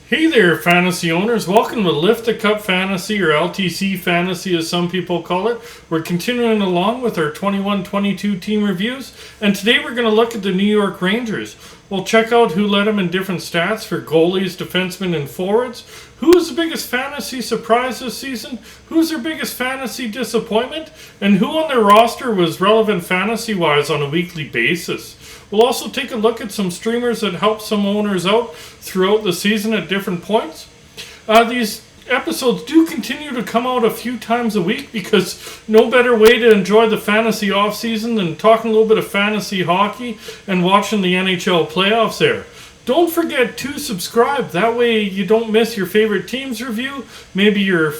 Hey there, fantasy owners. Welcome to Lift the Cup Fantasy, or LTC Fantasy as some people call it. We're continuing along with our 21-22 team reviews, and today we're going to look at the New York Rangers. We'll check out who led them in different stats for goalies, defensemen, and forwards. Who was the biggest fantasy surprise this season? Who's their biggest fantasy disappointment? And who on their roster was relevant fantasy-wise on a weekly basis? We'll also take a look at some streamers that help some owners out throughout the season at different points. These episodes do continue to come out a few times a week because no better way to enjoy the fantasy off-season than talking a little bit of fantasy hockey and watching the NHL playoffs there. Don't forget to subscribe. That way you don't miss your favorite team's review, maybe your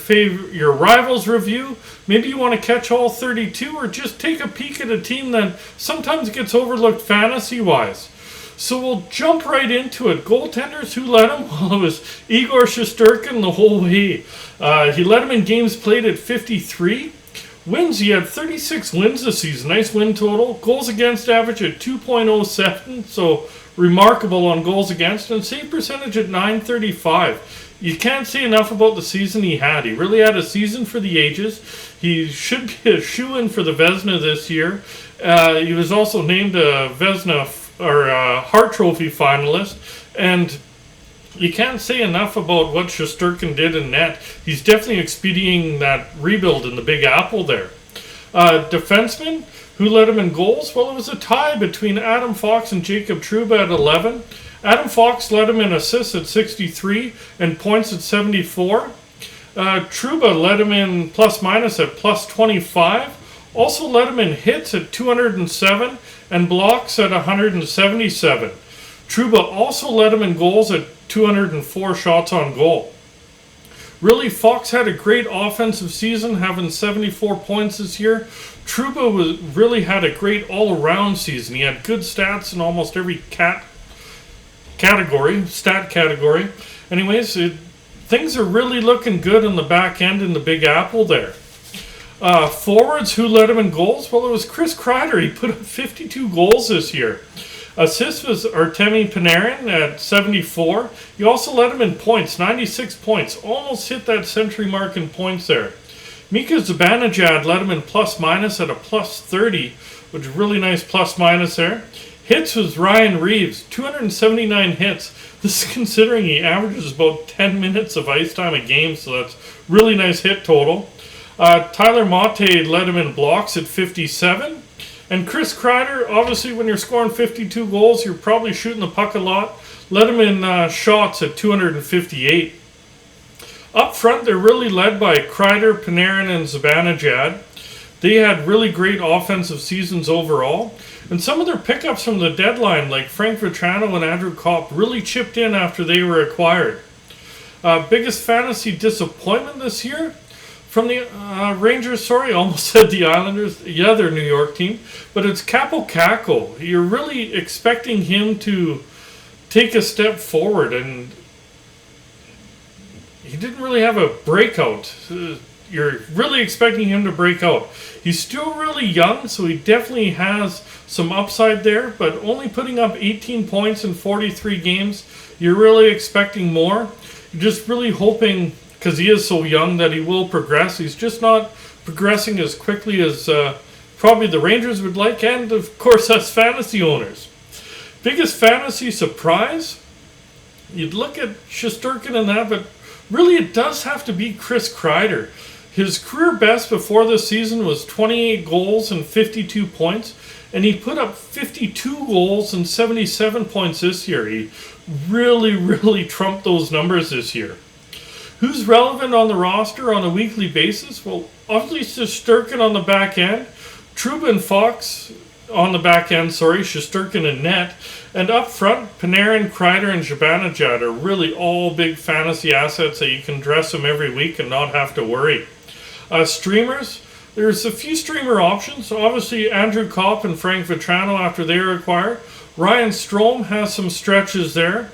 rival's review. Maybe you want to catch all 32 or just take a peek at a team that sometimes gets overlooked fantasy-wise. So we'll jump right into it. Goaltenders, who led him? Well, it was Igor Shesterkin the whole way. He led him in games played at 53. Wins, he had 36 wins this season. Nice win total. Goals against average at 2.07, so remarkable on goals against. And save percentage at .935. You can't say enough about the season he had. He really had a season for the ages. He should be a shoo-in for the Vezina this year. He was also named a Vezina or a Hart Trophy finalist. And you can't say enough about what Shesterkin did in net. He's definitely expediting that rebuild in the Big Apple there. Defensemen, who led him in goals? Well, it was a tie between Adam Fox and Jacob Trouba at 11. Adam Fox led him in assists at 63 and points at 74. Trouba led him in plus-minus at plus 25. Also led him in hits at 207 and blocks at 177. Trouba also led him in goals at 204 shots on goal. Really, Fox had a great offensive season, having 74 points this year. Trouba really had a great all-around season. He had good stats in almost every stat category. Anyways, things are really looking good on the back end in the Big Apple there. Forwards, who led him in goals? Well, it was Chris Kreider. He put up 52 goals this year. Assists was Artemi Panarin at 74. He also led him in points, 96 points. Almost hit that century mark in points there. Mika Zibanejad led him in plus-minus at a plus 30, which is really nice plus-minus there. Hits was Ryan Reeves, 279 hits. This is considering he averages about 10 minutes of ice time a game, so that's really nice hit total. Tyler Mate led him in blocks at 57. And Chris Kreider, obviously when you're scoring 52 goals, you're probably shooting the puck a lot. Led him in shots at 258. Up front, they're really led by Kreider, Panarin, and Zibanejad. They had really great offensive seasons overall. And some of their pickups from the deadline, like Frank Vetrano and Andrew Kopp, really chipped in after they were acquired. Biggest fantasy disappointment this year? From the Rangers, almost said the Islanders. Yeah, they're a New York team. But it's Kaapo Kakko. You're really expecting him to take a step forward, and he didn't really have a breakout. You're really expecting him to break out. He's still really young, so he definitely has some upside there, but only putting up 18 points in 43 games, you're really expecting more. You're just really hoping, because he is so young, that he will progress. He's just not progressing as quickly as probably the Rangers would like, and of course us fantasy owners. Biggest fantasy surprise? You'd look at Shesterkin and that, but really it does have to be Chris Kreider. His career best before this season was 28 goals and 52 points, and he put up 52 goals and 77 points this year. He really trumped those numbers this year. Who's relevant on the roster on a weekly basis? Well, obviously Shesterkin on the back end, Trouba and Fox on the back end, Shesterkin and net, and up front, Panarin, Kreider, and Zibanejad are really all big fantasy assets that you can dress them every week and not have to worry. Streamers, there's a few streamer options. Obviously, Andrew Kopp and Frank Vetrano after they were acquired. Ryan Strome has some stretches there.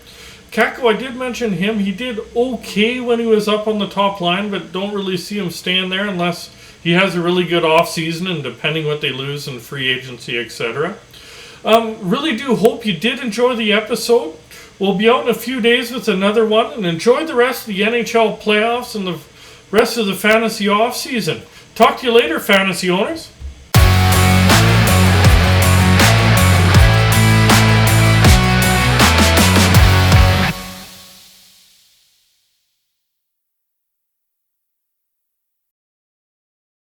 Kakko, I did mention him. He did okay when he was up on the top line, but don't really see him staying there unless he has a really good off-season and depending what they lose in free agency, etc. Really do hope you did enjoy the episode. We'll be out in a few days with another one, and enjoy the rest of the NHL playoffs and the rest of the fantasy off season. Talk to you later, fantasy owners.